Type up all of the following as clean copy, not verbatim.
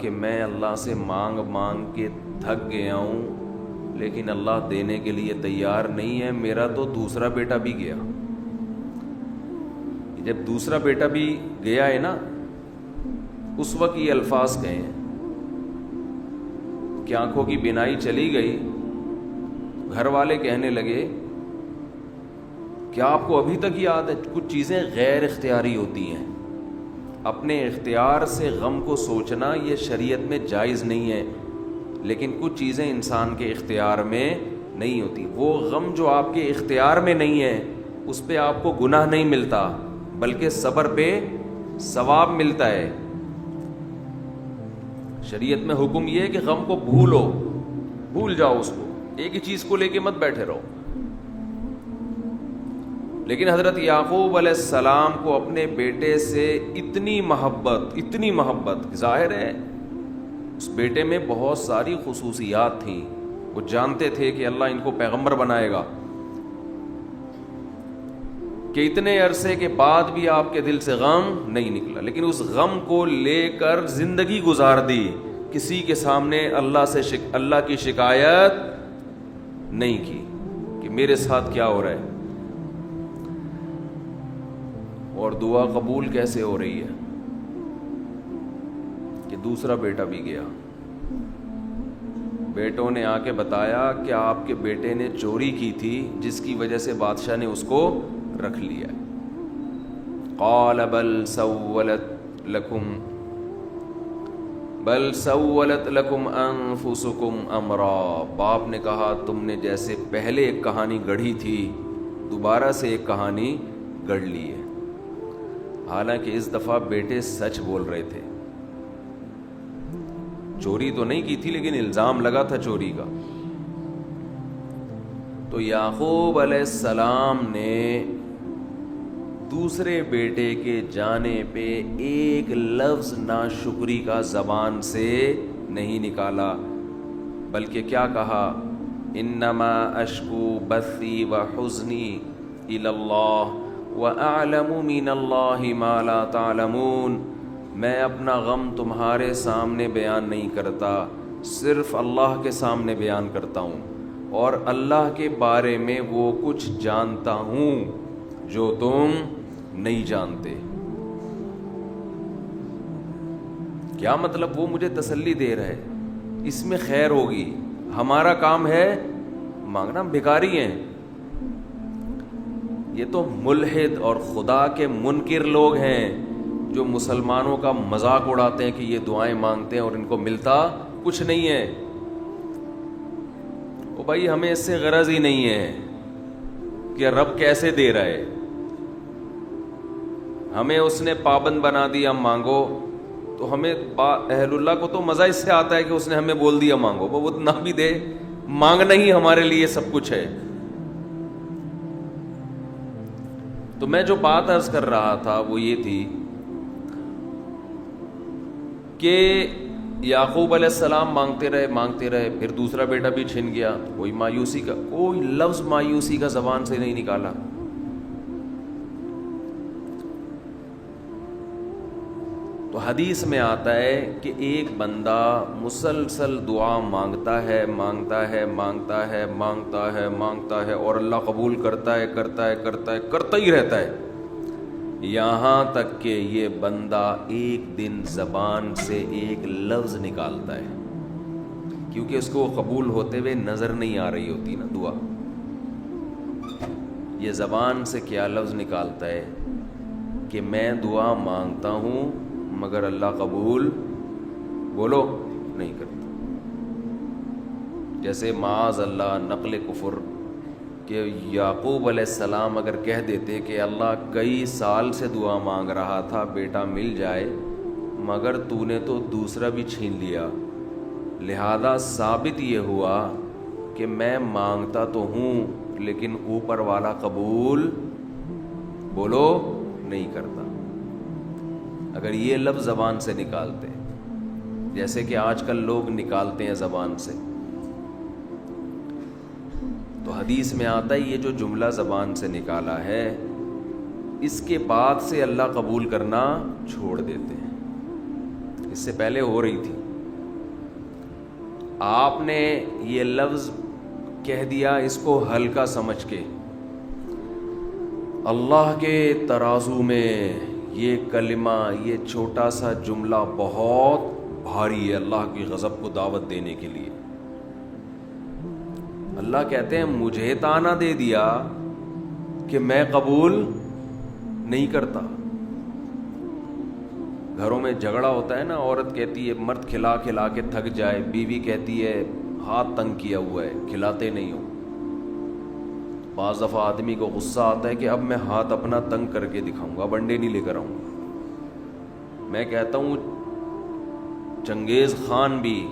کہ میں اللہ سے مانگ مانگ کے تھک گیا ہوں لیکن اللہ دینے کے لیے تیار نہیں ہے، میرا تو دوسرا بیٹا بھی گیا. جب دوسرا بیٹا بھی گیا ہے نا، اس وقت یہ الفاظ کہے ہیں کہ آنکھوں کی بینائی چلی گئی. گھر والے کہنے لگے کیا آپ کو ابھی تک یاد ہے؟ کچھ چیزیں غیر اختیاری ہوتی ہیں، اپنے اختیار سے غم کو سوچنا یہ شریعت میں جائز نہیں ہے، لیکن کچھ چیزیں انسان کے اختیار میں نہیں ہوتی. وہ غم جو آپ کے اختیار میں نہیں ہے اس پہ آپ کو گناہ نہیں ملتا بلکہ صبر پہ ثواب ملتا ہے. شریعت میں حکم یہ ہے کہ غم کو بھول جاؤ، اس کو ایک ہی چیز کو لے کے مت بیٹھے رہو. لیکن حضرت یعقوب علیہ السلام کو اپنے بیٹے سے اتنی محبت ظاہر ہے اس بیٹے میں بہت ساری خصوصیات تھیں. وہ جانتے تھے کہ اللہ ان کو پیغمبر بنائے گا، کہ اتنے عرصے کے بعد بھی آپ کے دل سے غم نہیں نکلا، لیکن اس غم کو لے کر زندگی گزار دی. کسی کے سامنے اللہ کی شکایت نہیں کی کہ میرے ساتھ کیا ہو رہا ہے. اور دعا قبول کیسے ہو رہی ہے کہ دوسرا بیٹا بھی گیا. بیٹوں نے آ کے بتایا کہ آپ کے بیٹے نے چوری کی تھی جس کی وجہ سے بادشاہ نے اس کو رکھ لیا. قال بل سولت لکم انفسکم امرا. باپ نے کہا تم نے جیسے پہلے ایک کہانی گڑھی تھی دوبارہ سے ایک کہانی گڑھ لی ہے. حالانکہ اس دفعہ بیٹے سچ بول رہے تھے، چوری تو نہیں کی تھی لیکن الزام لگا تھا چوری کا. تو یعقوب علیہ السلام نے دوسرے بیٹے کے جانے پہ ایک لفظ ناشکری کا زبان سے نہیں نکالا، بلکہ کیا کہا؟ انما اشکو بثی وحزنی الی اللہ وَأَعْلَمُ مِنَ اللَّهِ مَا لَا تَعْلَمُونَ. میں اپنا غم تمہارے سامنے بیان نہیں کرتا، صرف اللہ کے سامنے بیان کرتا ہوں، اور اللہ کے بارے میں وہ کچھ جانتا ہوں جو تم نہیں جانتے. کیا مطلب؟ وہ مجھے تسلی دے رہا ہے، اس میں خیر ہوگی. ہمارا کام ہے مانگنا، ہم بھکاری ہیں. یہ تو ملحد اور خدا کے منکر لوگ ہیں جو مسلمانوں کا مذاق اڑاتے ہیں کہ یہ دعائیں مانگتے ہیں اور ان کو ملتا کچھ نہیں ہے. او بھائی ہمیں اس سے غرض ہی نہیں ہے کہ رب کیسے دے رہا ہے. ہمیں اس نے پابند بنا دیا مانگو، تو ہمیں اہل اللہ کو تو مزہ اس سے آتا ہے کہ اس نے ہمیں بول دیا مانگو، وہ نہ بھی دے، مانگنا ہی ہمارے لیے سب کچھ ہے. تو میں جو بات عرض کر رہا تھا وہ یہ تھی کہ یعقوب علیہ السلام مانگتے رہے، پھر دوسرا بیٹا بھی چھن گیا. کوئی لفظ مایوسی کا زبان سے نہیں نکالا. تو حدیث میں آتا ہے کہ ایک بندہ مسلسل دعا مانگتا ہے اور اللہ قبول کرتا ہی رہتا ہے، یہاں تک کہ یہ بندہ ایک دن زبان سے ایک لفظ نکالتا ہے، کیونکہ اس کو قبول ہوتے ہوئے نظر نہیں آ رہی ہوتی نا دعا. یہ زبان سے کیا لفظ نکالتا ہے کہ میں دعا مانگتا ہوں مگر اللہ قبول نہیں کرتا. جیسے معاذ اللہ نقل کفر کہ یعقوب علیہ السلام اگر کہہ دیتے کہ اللہ کئی سال سے دعا مانگ رہا تھا بیٹا مل جائے مگر تو نے تو دوسرا بھی چھین لیا، لہذا ثابت یہ ہوا کہ میں مانگتا تو ہوں لیکن اوپر والا قبول نہیں کرتا. اگر یہ لفظ زبان سے نکالتے جیسے کہ آج کل لوگ نکالتے ہیں زبان سے، تو حدیث میں آتا ہے یہ جو جملہ زبان سے نکالا ہے اس کے بعد سے اللہ قبول کرنا چھوڑ دیتے ہیں. اس سے پہلے ہو رہی تھی. آپ نے یہ لفظ کہہ دیا اس کو ہلکا سمجھ کے. اللہ کے ترازو میں یہ کلمہ، یہ چھوٹا سا جملہ بہت بھاری ہے اللہ کی غضب کو دعوت دینے کے لیے. اللہ کہتے ہیں مجھے تانا دے دیا کہ میں قبول نہیں کرتا. گھروں میں جھگڑا ہوتا ہے نا، عورت کہتی ہے مرد کھلا کھلا کے تھک جائے، بیوی کہتی ہے ہاتھ تنگ کیا ہوا ہے کھلاتے نہیں ہو. بعض دفعہ آدمی کو غصہ آتا ہے کہ اب میں ہاتھ اپنا تنگ کر کے دکھاؤں گا، اب انڈے نہیں لے کر آؤں گا. میں کہتا ہوں چنگیز خان بھی،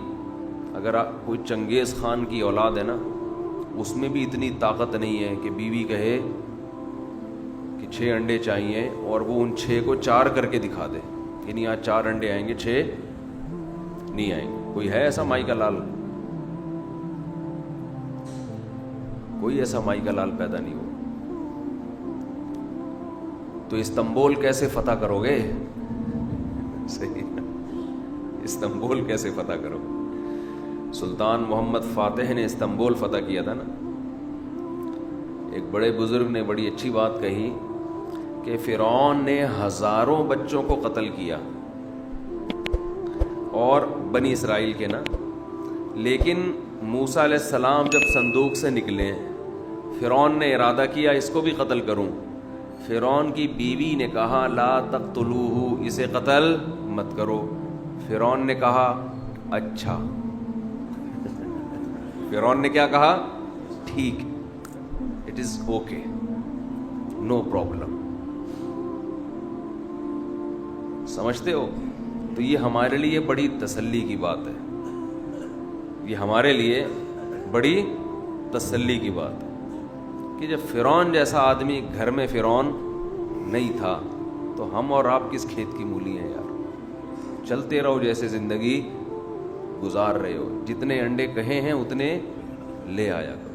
اگر کوئی چنگیز خان کی اولاد ہے نا، اس میں بھی اتنی طاقت نہیں ہے کہ بیوی کہے کہ 6 انڈے چاہیے اور وہ ان 6 کو 4 کر کے دکھا دے، یعنی آج 4 انڈے آئیں گے 6 نہیں آئیں گے. کوئی ہے ایسا مائی کا لال؟ کوئی ایسا مائی کا لال پیدا نہیں ہو. تو استنبول کیسے فتح کرو گے؟ صحیح، استنبول کیسے فتح کرو؟ سلطان محمد فاتح نے استنبول فتح کیا تھا نا. ایک بڑے بزرگ نے بڑی اچھی بات کہی کہ فرعون نے ہزاروں بچوں کو قتل کیا، اور بنی اسرائیل کے نا، لیکن موسیٰ علیہ السلام جب صندوق سے نکلے فرعون نے ارادہ کیا اس کو بھی قتل کروں. فرعون کی بیوی نے کہا لا تقتلوہ، اسے قتل مت کرو. فرعون نے کہا اچھا. فرعون نے کیا کہا؟ ٹھیک، it is okay, no problem. سمجھتے ہو؟ تو یہ ہمارے لیے بڑی تسلی کی بات ہے، یہ ہمارے لیے بڑی تسلی کی بات ہے کہ جب فرعون جیسا آدمی گھر میں فرعون نہیں تھا تو ہم اور آپ کس کھیت کی مولی ہیں یار. چلتے رہو جیسے زندگی گزار رہے ہو، جتنے انڈے کہے ہیں اتنے لے آیا کرو.